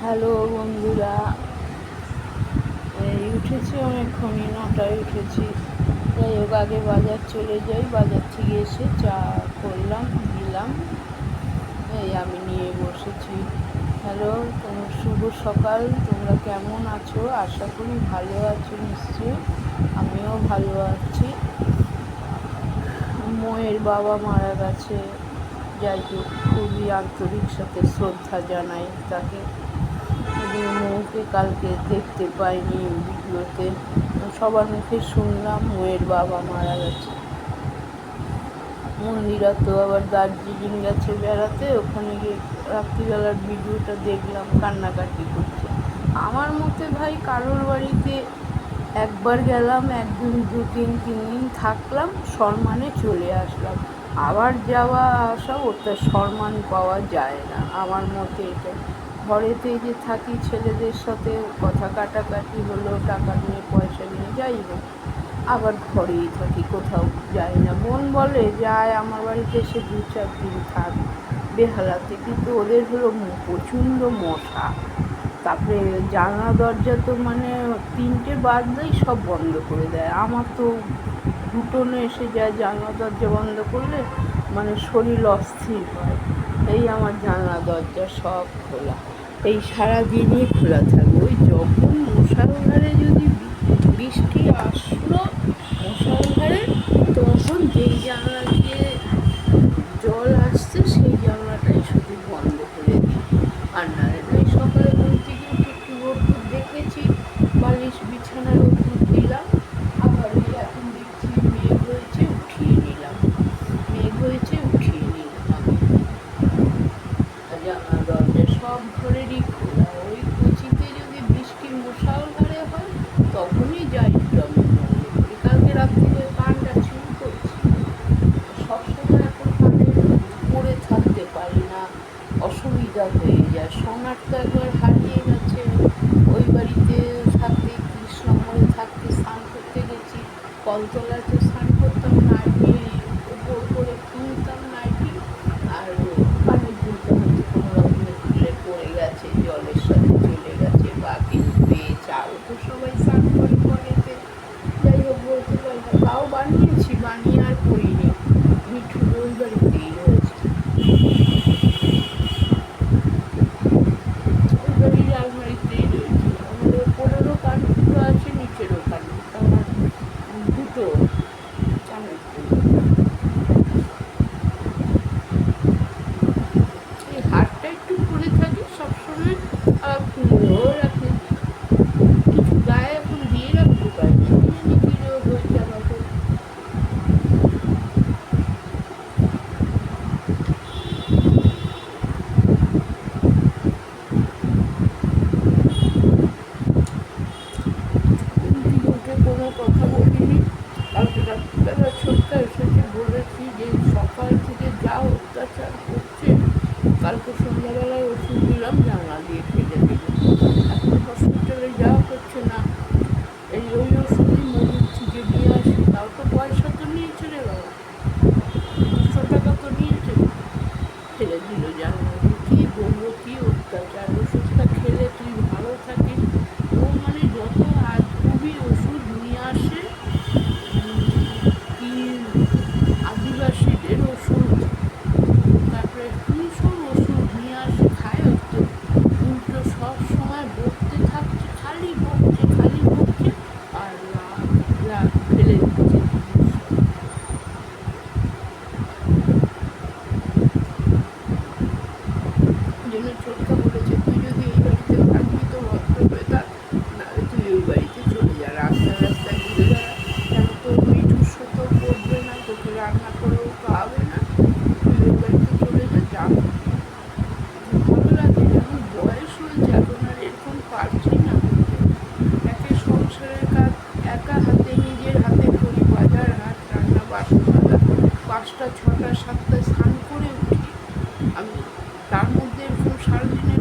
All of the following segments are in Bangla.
হ্যালো বন্ধুরা, এই উঠেছি অনেকক্ষণই, 9টায় উঠেছি। যাই হোক, আগে বাজার চলে যাই, বাজার থেকে এসে চা করলাম, দিলাম, এই আমি নিয়ে বসেছি। হ্যালো, তোমার শুভ সকাল। তোমরা কেমন আছো? আশা করি ভালো আছো নিশ্চয়ই। আমিও ভালো আছি। মোয়ের বাবা মারা গেছে। যাই হোক, খুবই আন্তরিক সাথে শ্রদ্ধা জানাই তাকে। মৌকে কালকে দেখতে পাইনি ভিডিওতে, সবার মুখে শুনলাম মোয়ের বাবা মারা গেছে। মন্দিরা তো আবার দার্জিলিং গেছে বেড়াতে, ওখানে গিয়ে রাত্রিবেলার ভিডিওটা দেখলাম, কান্নাকাটি করছে। আমার মতে ভাই, কারোর বাড়িতে একবার গেলাম, একদিন, 2-3 দিন থাকলাম, সম্মানে চলে আসলাম। আবার যাওয়া আসা, ওটা সম্মান পাওয়া যায় না আমার মতে। এটা ঘরেতে যে থাকি, ছেলেদের সাথে কথা কাটাকাটি হলো, টাকা নিয়ে পয়সা নিয়ে, যাই হোক, আবার ঘরেই থাকি, কোথাও যাই না। বোন বলে যায় আমার বাড়িতে এসে 2-4 দিন থাক বেহালাতে, কিন্তু ওদের হলো প্রচণ্ড মশা। তারপরে জানলা দরজা তো মানে 3টে বাজলেই সব বন্ধ করে দেয়। আমার তো ঘুটনে এসে যায় জানলা দরজা বন্ধ করলে, মানে শরীর অস্থির হয়। এই আমার জানলা দরজা সব খোলা, এই সারাদিনই খোলা থাকবে। ওই যখন মশার যদি বৃষ্টি আসলো মশার, তখন যেই জানলা দিয়ে জল আসছে সেই জানলাটাই শুধু বন্ধ করে দিই। আর নাহলে নাই। সকালে ঘুম থেকে উঠে একটু রোদ্দুর দেখেছি, বালিশ বিছানার ওপর দিলাম, আবার এখন দেখছি মেঘ হয়েছে, উঠিয়ে নিলাম। মেঘ হয়েছে, উঠিয়ে নিলাম। জানলা দরজা সব ঘরেরই খোলা। ওই কুচিতে যদি বৃষ্টি মুষলধারে হয়, তখনই যাই একটু আমি বন্ধ করি। কালকে রাত্রিরে কানটা চুল করছি, সবসময় এখন কানে পরে থাকতে পারি না, অসুবিধা হয়ে যায়। সোনার তো একবার হারিয়ে গেছে। ওই বাড়িতে থাকতে, কৃষ্ণময় থাকতে স্নান করতে গেছি, কলতলাতে স্নান করতাম, নাইটি উপর করে খুলতাম নাইটি, আর কানের দুলটা হয়তো কোনো রকমের খুলে পড়ে গেছে, জলের সাথে চলে গেছে, বা কেউ পেয়েছে। আরও তো সবাই স্নান করে পরেতে। যাই হোক, বলতে পারি না, তাও বানিয়েছি, বানিয়ে আর পরিনি। মিঠু ওই বাড়িতেই রয়েছে, ওই বাড়ির আলমারিতেই রয়েছে। আমাদের ওপরেরও কান দুটো আছে, নিচেরও কান আমার দুটো কানের দুল। এই হারটা একটু খুলে থাকে সবসময়, আর খুলেও রাখি। কিছু গায়ে এখন দিয়ে রাখতে পারি না, কি রোগ হয়েছে আমাকে। উঠে কোনো কথা বলিনি। কালকে রাত্রিবেলা ছোট্ট এসেছে, বলেছি যে সকাল থেকে যা অত্যাচার করছে। কালকে সন্ধ্যাবেলায় ওষুধ দিলাম, জানলা দিয়ে ফেলে দিল। এখন হসপিটালে যাওয়া হচ্ছে না। ওই ওষুধই মজুর থেকে নিয়ে আসি, তাও তো পয়সা তো নিয়েছে রে বাবা, 200 টাকা তো নিয়েছে। ফেলে দিল জানলা দিয়ে। কী বলবো, কী অত্যাচার। ওষুধটা খেলে তুই ভালো থাকিস। ও মানে যত আজগুবি ওষুধ নিয়ে আসে, কি আদিবাসীদের ওষুধ, তারপরে কী সব ওষুধ নিয়ে আসে, খায় তো উল্টো সব সময় বকতে থাকছে, খালি বকছে, খালি বকছে, আর ফেলে দিচ্ছে। জন্য ছোটকা বলেছে, তুই যদি এই বাড়িতে থাকবি তো ভদ্র হয়ে থাক, নাহলে তুই ওই বাড়িতে চলে যা, রাস্তায় রাস্তায় ঘুরে বেড়া, কেন তোর মিঠুর সাথেও পড়বে না, তোকে রান্না করেও খাওয়াবে না, তুই ওই বাড়িতে চলে যা। যা ভালো লাগে, এখন বয়স হয়েছে, এখন আর এরকম পারছি না করতে। একে সংসারের কাজ একা হাতে, নিজের হাতে করি, বাজার হাট, রান্না বাসন মাজা, 5টা 6টা 7টায় স্নান করে উঠি আমি। তার মধ্যে এরকম সারাদিনে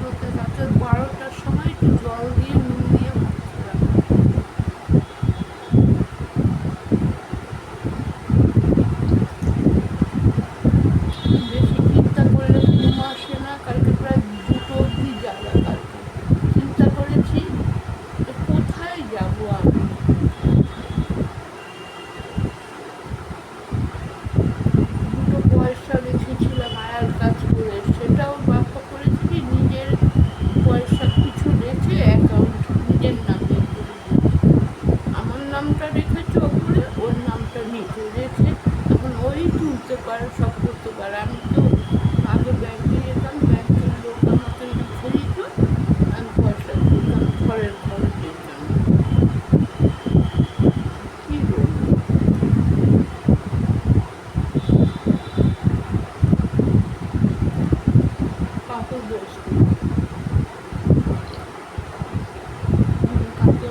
কাকে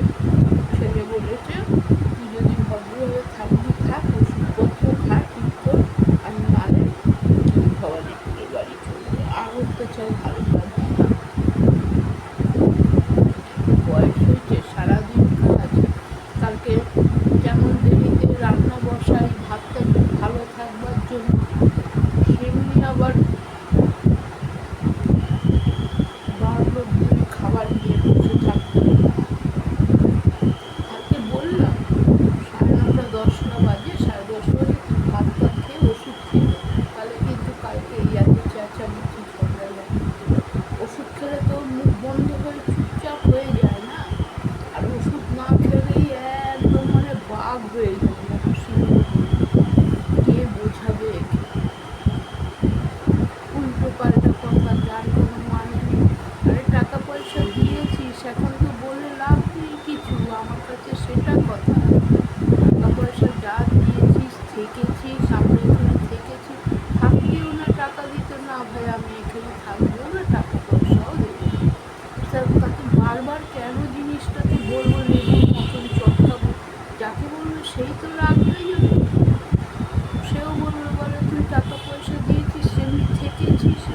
ছেলে বলেছে, তুই যদি ভদ্রভাবে থাকবি থাক, ওষুধপত্র খা ঠিক কর, আর নালে ভবানীপুরের বাড়ি চলবে। আর অত্যাচার ভালো লাগবে না। বয়স হয়েছে, সারাদিন কাজ। কালকে যেমন দেরিতে রান্না বসাই ভাতটা ভালো থাকবার জন্য, সেমনি আবার বাড়লো দুই খাবার নিয়ে বসে থাকতে। কালকে বললাম 9:30-10টা বাজে, 10:30 বাজে তুই ভাত টাত খেয়ে ওষুধ খেয়ে নে। তাহলে কিন্তু কালকে এই এত চেঁচামেচি ঝগড়া। ওষুধ খেলে তো মুখ বন্ধ করে চুপচাপ হয়ে যায় না, আর ওষুধ না খেলেই একদম মানে বাঘ হয়ে যাবে, হাসি কে বোঝাবে একে? উল্টো পাল্টা কথা, যার কোনো মানে নেই। আরে টাকা পয়সা দিয়েছিস, এখন তো বলে লাভ নেই কিছু, আমার কাছে সেটা কথা। টাকা পয়সা যা দিয়েছিস, থেকেছিস, আমরা এখানে থেকেছি, থাকতেও না টাকা দিত না, ভাই আমি এখানে থাকবো না, টাকা পয়সাও দেবো। তাকে বারবার কেন জিনিসটাকে বলবো, লেবুর মতন চটকাবো? যাকে বলবো সেই তো রাগ হয়ে যাবে, সেও বলবে, বলে তুই টাকা পয়সা দিয়েছিস, সেমনি থেকেছিস।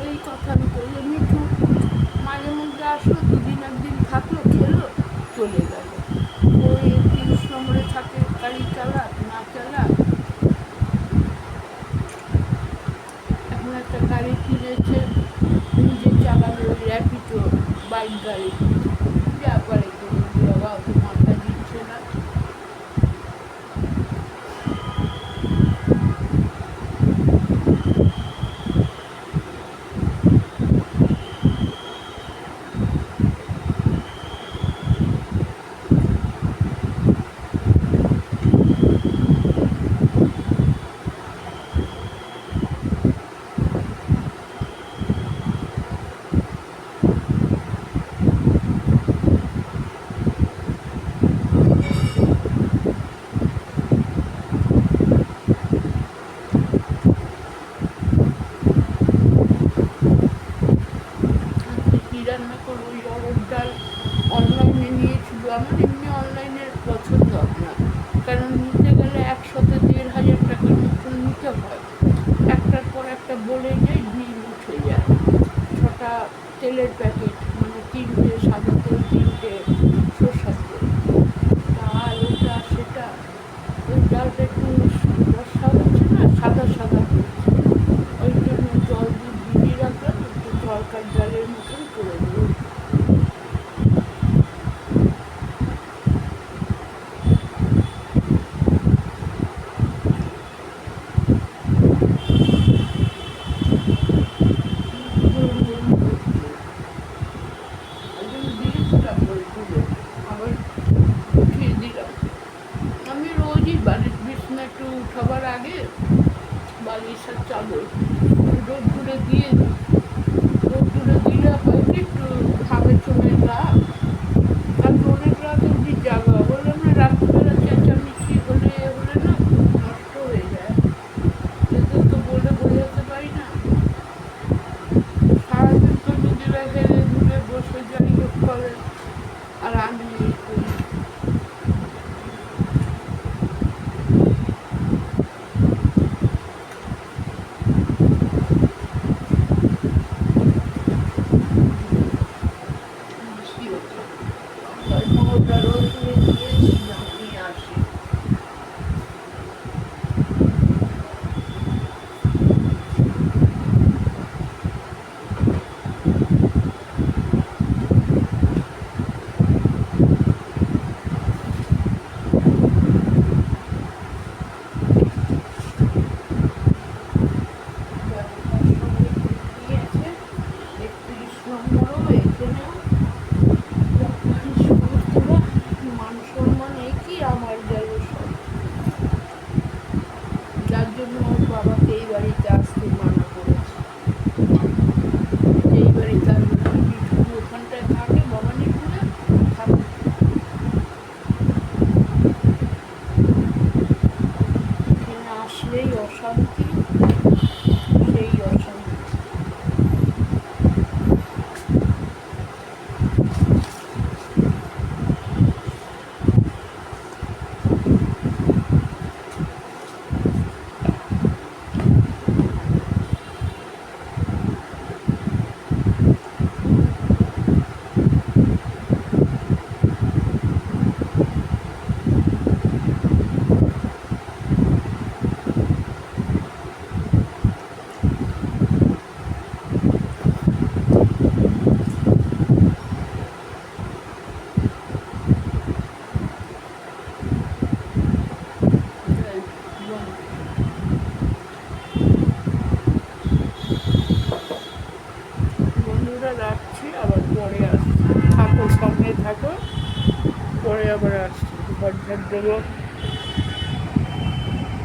এই কথা আমি বলি, মিঠু মাঝে মধ্যে আসলো, দুদিন একদিন থাকলো, খেলো, চলে গেল। ওই 30 নম্বরে থাকে, গাড়ি চালাক না চালাক। এখন একটা গাড়ি কিনেছে, নিজে চালাবে, ওই র্যাপিডো বাইক গাড়ি। যা পারে করুন বাবা, অত মাথা দিচ্ছে না। কি রান্না করবো? ওই অরড় ডাল অনলাইনে নিয়েছিল, আমার এমনি অনলাইনের পছন্দ না, কারণ নিতে গেলে একসাথে 1,500 টাকার মতন নিতে হয়। একটার পর একটা বলে যায়, বিল উঠে যায়। 6টা তেলের প্যাকেট, মানে 3টে সাদা তেল, 3টে সরষের তেল, ডাল ওটা সেটা। ওই ডালটা একটু বর্ষা হচ্ছে না, সাদা সাদা হচ্ছে, ওই জন্য জল দিয়ে ভিজিয়ে রাখলাম, একটু তরকার ডালের মতন করে দেবো। আবার উঠিয়ে দিলাম। আমি রোজই বাড়ির বিছনা একটু উঠাবার আগে বালিশ আর চাদর রোদ্দুরে দিয়ে দিই। রোদ্দুরে দিলে হয় কি, একটু খাবে চলে রাখ, আর অনেক রাত অব্দি জাগা, বললাম না রাত্রিবেলা চেঁচামেচি হলে না নষ্ট হয়ে যায়। এদের তো বলে বোঝাতে পারি না। সারাদিন তো নিজেরা হেরে ধুলে বসে যাই হোক করে, আর আমি এই করি। বৃষ্টি হচ্ছে। অশান্তি, সেই অশান্তি। বন্ধুরা রাখছি, আবার পরে আসছি, থাকো সঙ্গে থাকো, পরে আবার আসছি, ঘর ঝাড় দেবো।